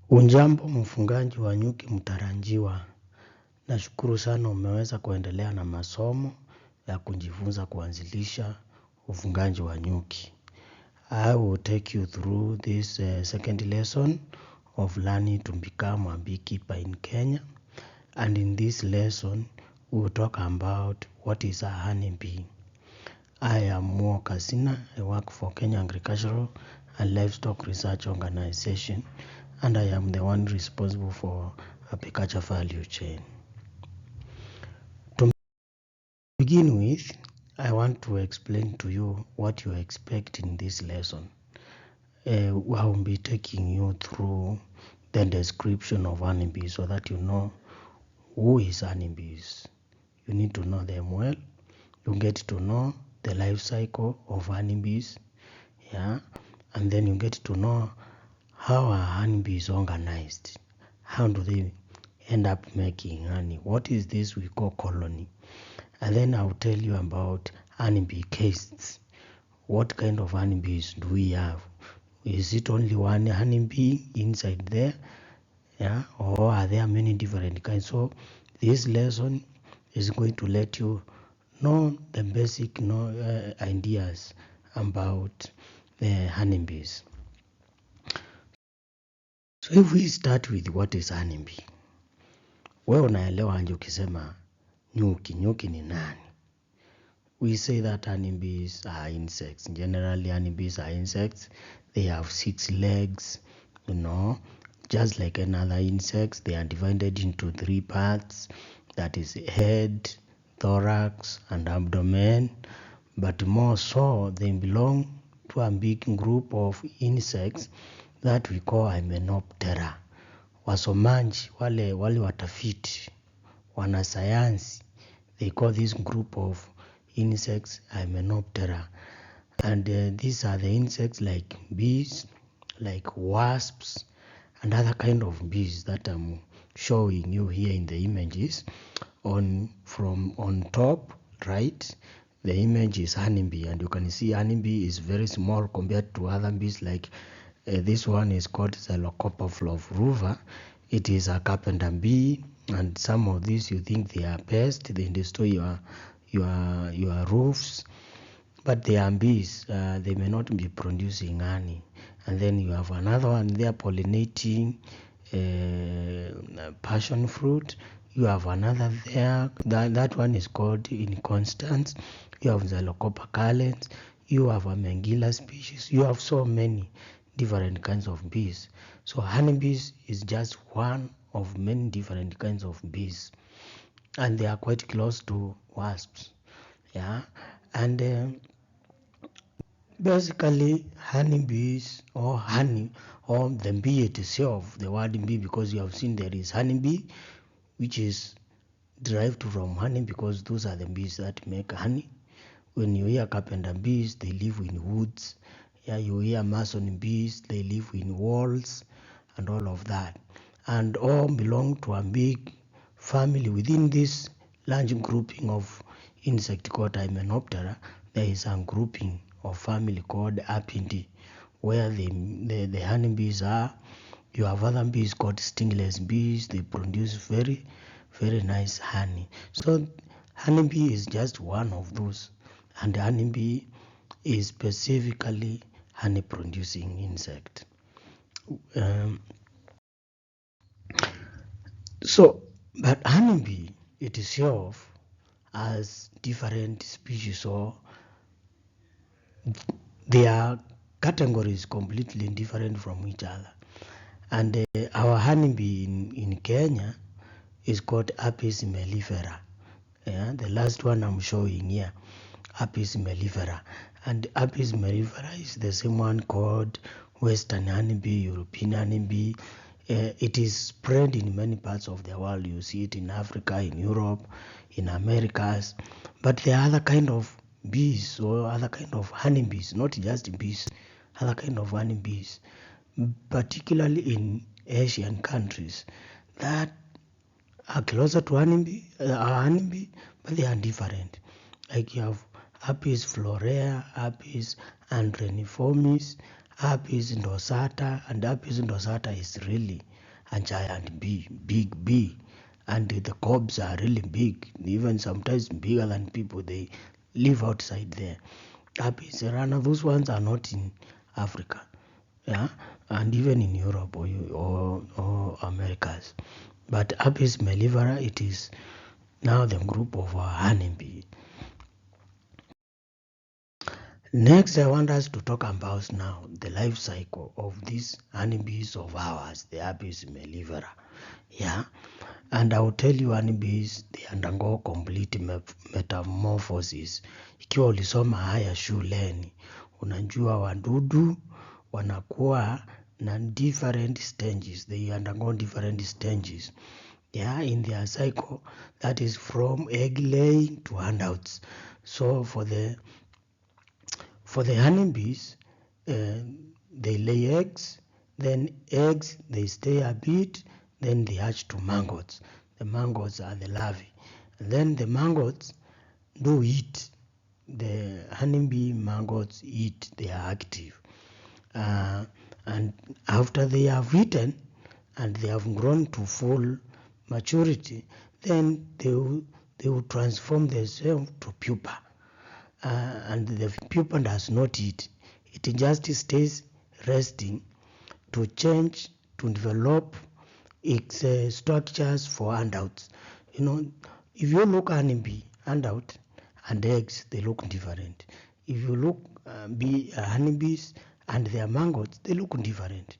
Ujambo mfungaji wa nyuki mtarajiwa. Nashukuru sana umeweza kuendelea na masomo ya kujifunza kuanzilisha ufungaji wa nyuki. I will take you through this second lesson of learning to become a beekeeper in Kenya. And in this lesson, we will talk about what is a honeybee. I am Mo Kasina. I work for Kenya Agricultural and Livestock Research Organization, and I am the one responsible for apiculture value chain. To begin with, I want to explain to you what you expect in this lesson. I will be taking you through the description of honeybees so that you know who is honeybees. You need to know them well. You get to know the life cycle of honeybees, and then you get to know how are honeybees organized. How do they end up making honey? What is this we call colony? And then I'll tell you about honeybee castes. What kind of honeybees do we have? Is it only one honeybee inside there? Or are there many different kinds? So this lesson is going to let you know the basic ideas about the honeybees. So if we start with what is honeybee, wewe unaelewa anje ukisema nyuki ni nani? We say that honeybees are insects. Generally, honeybees are insects. They have 6 legs, just like another insects. They are divided into 3 parts. That is head, thorax, and abdomen. But more so, they belong to a big group of insects that we call Hymenoptera. Wasomaji, wale watafiti, wanasayansi, they call this group of insects Hymenoptera. And these are the insects like bees, like wasps, and other kind of bees that I'm showing you here in the images. On top, right, the image is honeybee, and you can see honeybee is very small compared to other bees. Like this one is called Xylocopa fluviva. It is a carpenter bee, and some of these you think they are pests. They destroy your roofs, but they are bees. They may not be producing honey. And then you have another one there pollinating passion fruit. You have another there. That one is called inconstans. You have Xylocopa calens. You have a Mangila species. You have so many different kinds of bees. So honeybees is just one of many different kinds of bees, and they are quite close to wasps. And basically honeybees, or honey, or the bee itself, the word bee, because you have seen there is honeybee, which is derived from honey, because those are the bees that make honey. When you hear carpenter bees, they live in woods. You hear mason bees, they live in walls and all of that. And all belong to a big family. Within this large grouping of insect called Hymenoptera, there is a grouping of family called Apidae, where the honeybees are. You have other bees called stingless bees. They produce very, very nice honey. So honeybee is just one of those. And the honeybee is specifically honey producing insect. But honeybee itself has different species, or their categories completely different from each other. And our honeybee in Kenya is called Apis mellifera. The last one I'm showing here, Apis mellifera. And Apis mellifera is the same one called Western honeybee, European honeybee. It is spread in many parts of the world. You see it in Africa, in Europe, in Americas. But there are other kind of bees, or other kind of honeybees, not just bees, other kind of honeybees, particularly in Asian countries, that are closer to honeybee, but they are different. Like you have Apis florea, Apis andreniformis, Apis dorsata, and Apis dorsata is really a giant bee, big bee, and the cobs are really big, even sometimes bigger than people. They live outside there. Apis rana, those ones are not in Africa, yeah, and even in Europe or Americas. But Apis mellifera, it is now the group of honeybee. Next, I want us to talk about now the life cycle of these honeybees of ours, the Apis mellifera. Yeah, and I will tell you honeybees, they undergo complete metamorphosis. Ikiwa ulisoma haya shuleni, unajua wadudu wanakuwa na different stages. They undergo different stages. Yeah, in their cycle, that is from egg laying to handouts. So for the honeybees, they lay eggs, then eggs they stay a bit, then they hatch to maggots. The maggots are the larvae, and then the maggots do eat. The honeybee maggots eat. They are active, and after they have eaten and they have grown to full maturity, then they will transform themselves to pupa. And the pupa does not eat. It just stays resting to change, to develop its structures for handouts. You know, if you look honeybee, handout and eggs, they look different. If you look honeybees and their maggots, they look different.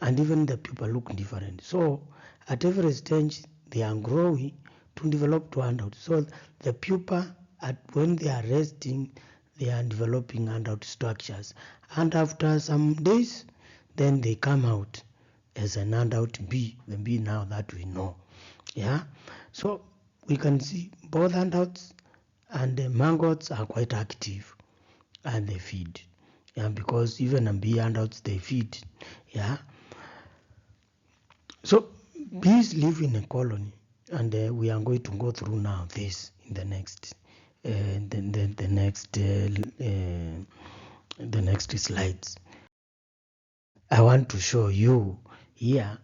And even the pupa look different. So at every stage, they are growing to develop to handout. So the pupa, when they are resting, they are developing handout structures. And after some days, then they come out as an handout bee, the bee now that we know. Yeah. So we can see both handouts and the maggots are quite active and they feed. Yeah, because even a bee handouts they feed. Yeah. So bees live in a colony, and we are going to go through now this in the next the next slides. I want to show you here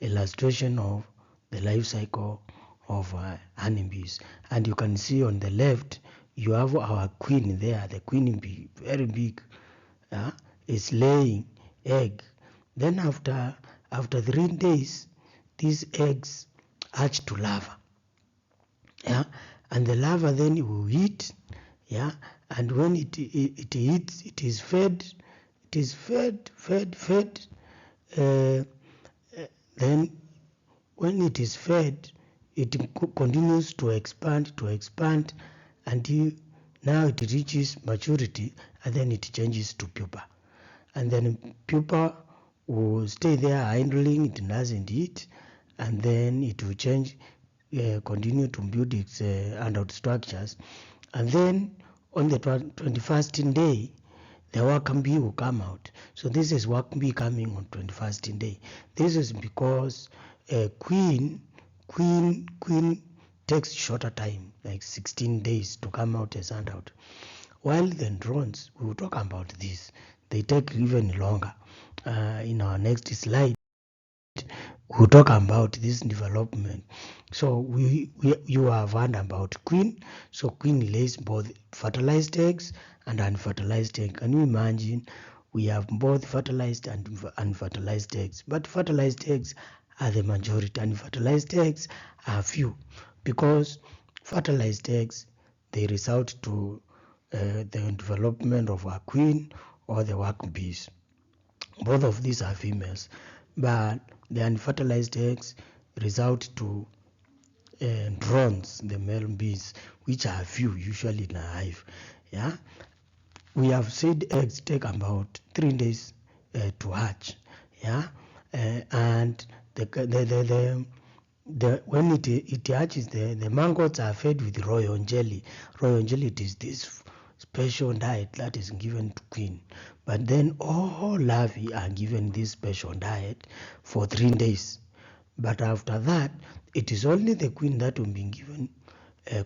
illustration of the life cycle of honeybees, and you can see on the left you have our queen there. The queen bee, very big, is laying egg. Then after 3 days, these eggs hatch to larva. Yeah, and the larva then will eat. Yeah, and when it eats, it is fed. It is fed. Uh, then when it is fed, it continues to expand until now it reaches maturity, and then it changes to pupa. And then pupa will stay there idling, it doesn't eat, and then it will change, continue to build its handout structures. And then on the 21st day, the worker bee will come out. So this is worker bee coming on 21st day. This is because queen takes shorter time, like 16 days to come out as handout. While the drones, we will talk about this, they take even longer. In our next slide, we'll talk about this development. So you have heard about queen. So queen lays both fertilized eggs and unfertilized eggs. Can you imagine? We have both fertilized and unfertilized eggs. But fertilized eggs are the majority, and fertilized eggs are few, because fertilized eggs, they result to the development of a queen or the work bees. Both of these are females, but the unfertilized eggs result to drones, the male bees, which are few usually in a hive. Yeah, we have said eggs take about 3 days to hatch. Yeah, and when it hatches, the maggots are fed with royal jelly. Royal jelly, it is this special diet that is given to queen. But then all larvae are given this special diet for 3 days. But after that, it is only the queen that will be given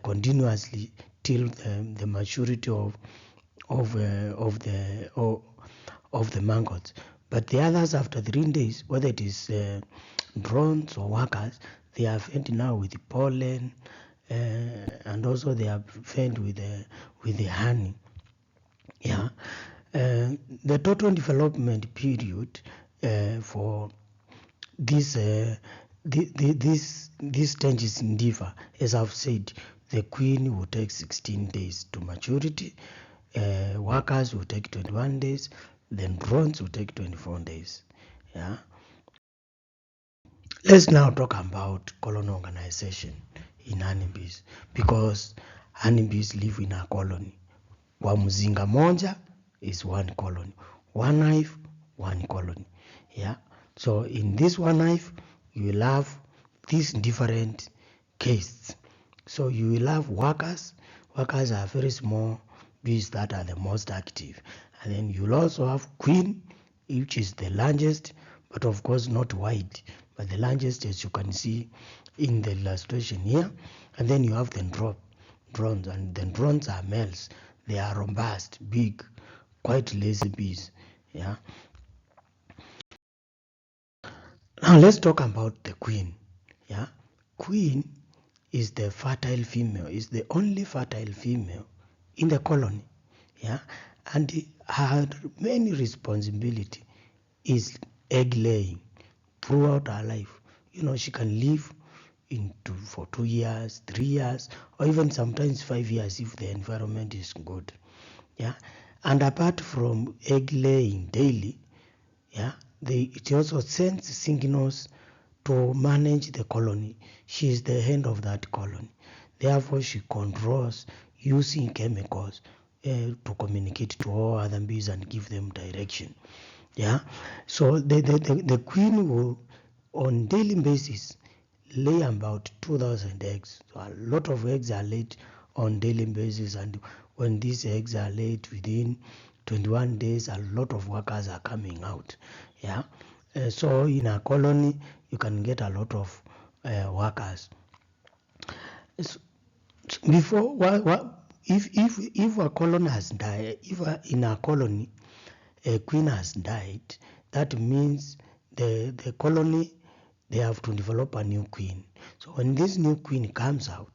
continuously till the maturity of of the maggots. But the others, after 3 days, whether it is drones or workers, they are fed now with pollen, and also they are fed with the honey. Yeah, the total development period for this these stages differ. As I've said, the queen will take 16 days to maturity, workers will take 21 days, then drones will take 24 days. Yeah. Let's now talk about colony organization in honeybees, because honeybees live in a colony. Kwa mzinga moja is one colony, one hive, one colony. Yeah. So in this one hive, you will have these different castes. So you will have workers. Workers are very small bees that are the most active. And then you'll also have queen, which is the largest, but of course not wide, but the largest, as you can see in the illustration here. And then you have the drones, and the drones are males. They are robust, big, quite lazy bees. Yeah. Now let's talk about the queen. Yeah. Queen is the fertile female, is the only fertile female in the colony. Yeah. And her main responsibility is egg laying throughout her life. She can live for 2 years, 3 years, or even sometimes 5 years if the environment is good. Yeah. And apart from egg laying daily, yeah, it also sends signals to manage the colony. She is the head of that colony. Therefore, she controls using chemicals to communicate to all other bees and give them direction. Yeah. So the queen will, on daily basis, lay about 2,000 eggs. So a lot of eggs are laid on daily basis, and when these eggs are laid within 21 days, a lot of workers are coming out. Yeah. So in a colony, you can get a lot of workers. So before, if a colony has died, if in a colony a queen has died, that means the colony, they have to develop a new queen. So when this new queen comes out,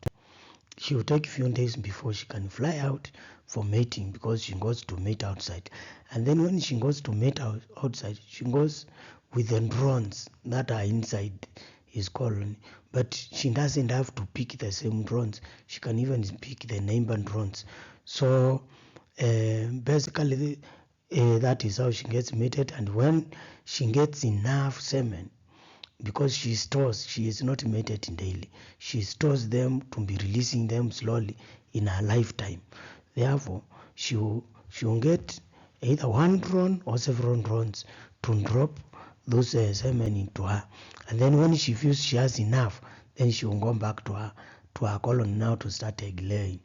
she will take a few days before she can fly out for mating, because she goes to mate outside. And then when she goes to mate outside, she goes with the drones that are inside his colony. But she doesn't have to pick the same drones. She can even pick the neighbor drones. So basically, that is how she gets mated. And when she gets enough semen, because she is not mated daily, she stores them to be releasing them slowly in her lifetime. Therefore, she will get either one drone or several drones to drop those semen into her. And then when she feels she has enough, then she will go back to her colony now to start egg laying.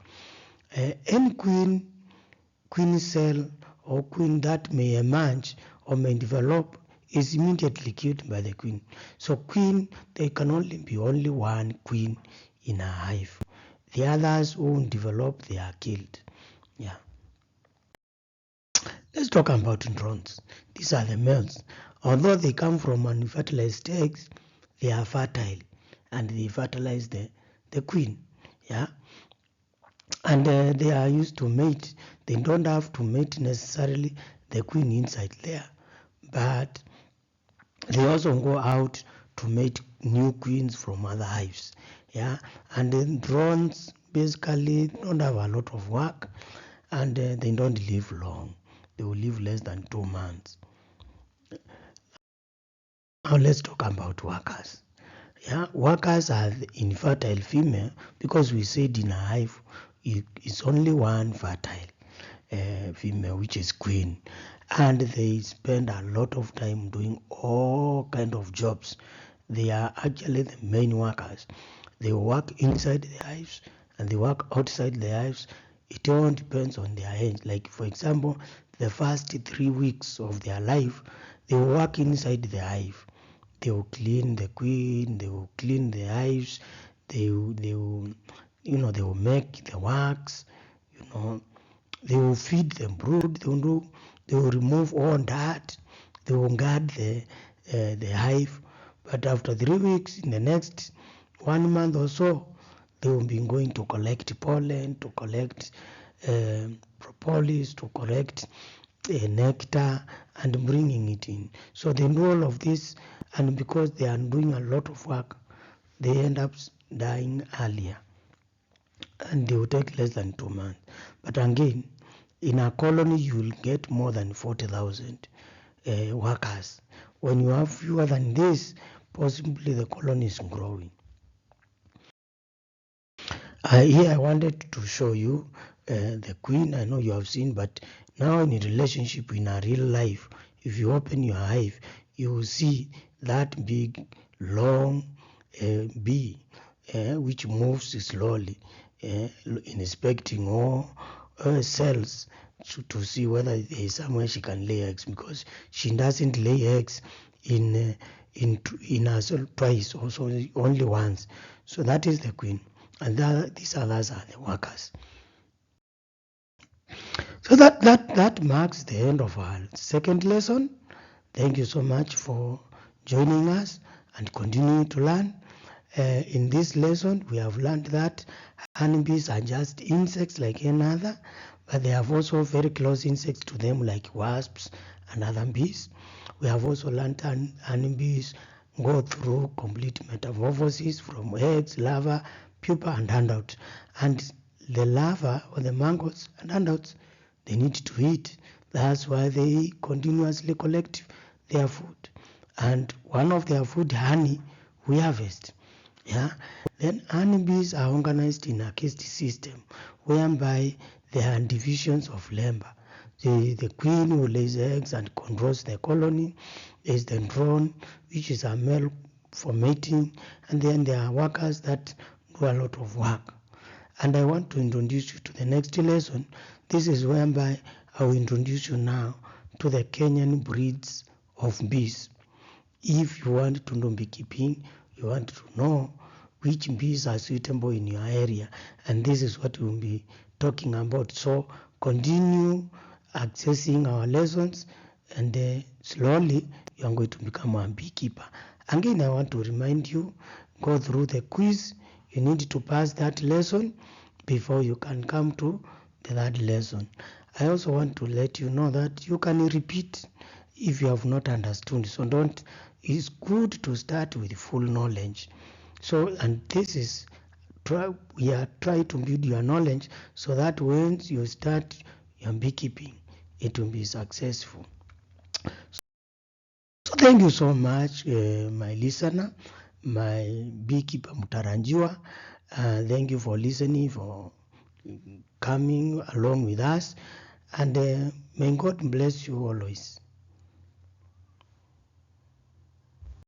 Any queen cell or queen that may emerge or may develop is immediately killed by the queen. So queen, there can only be only one queen in a hive. The others who won't develop, they are killed. Yeah. Let's talk about drones. These are the males. Although they come from unfertilized eggs, they are fertile and they fertilize the queen. Yeah. And they are used to mate. They don't have to mate necessarily the queen inside there, but they also go out to mate new queens from other hives. Yeah. And then drones basically don't have a lot of work, and they don't live long. They will live less than 2 months. Now let's talk about workers. Yeah, workers are the infertile female, because we said in a hive it's only one fertile female, which is queen, and they spend a lot of time doing all kind of jobs. They are actually the main workers. They work inside the hives and they work outside the hives. It all depends on their age. Like for example, the first 3 weeks of their life, they will work inside the hive. They will clean the queen, they will clean the hives, they will they will make the wax, they will feed the brood, they will do They will remove all that. They will guard the hive. But after 3 weeks, in the next 1 month or so, they will be going to collect pollen, to collect propolis, to collect nectar, and bringing it in. So they do all of this, and because they are doing a lot of work, they end up dying earlier, and they will take less than 2 months. But again, in a colony, you will get more than 40,000 workers. When you have fewer than this, possibly the colony is growing. Here I wanted to show you the queen. I know you have seen, but now in a relationship, in a real life, if you open your hive, you will see that big, long bee which moves slowly, inspecting all cells to see whether there is somewhere she can lay eggs, because she doesn't lay eggs in a cell twice, also only once. So that is the queen, and these others are the workers. So that marks the end of our second lesson. Thank you so much for joining us and continuing to learn. In this lesson, we have learned that honeybees are just insects like any other, but they have also very close insects to them like wasps and other bees. We have also learned honeybees go through complete metamorphosis from eggs, larva, pupa, and handout. And the larva or the maggots and handouts, they need to eat. That's why they continuously collect their food. And one of their food, honey, we harvest. Yeah. Then honeybees are organized in a caste system whereby there are divisions of labor. The queen who lays eggs and controls the colony. There is the drone, which is a male for mating, and then there are workers that do a lot of work. And I want to introduce you to the next lesson. This is whereby I will introduce you now to the Kenyan breeds of bees. If you want to know beekeeping, you want to know which bees are suitable in your area, and this is what we'll be talking about. So continue accessing our lessons, and slowly you are going to become a beekeeper. Again, I want to remind you, go through the quiz. You need to pass that lesson before you can come to the third lesson. I also want to let you know that you can repeat if you have not understood. So it's good to start with full knowledge. So, and this is, we are trying to build your knowledge so that when you start your beekeeping, it will be successful. So thank you so much, my listener, my beekeeper Mutaranjiwa. Thank you for listening, for coming along with us, and may God bless you always.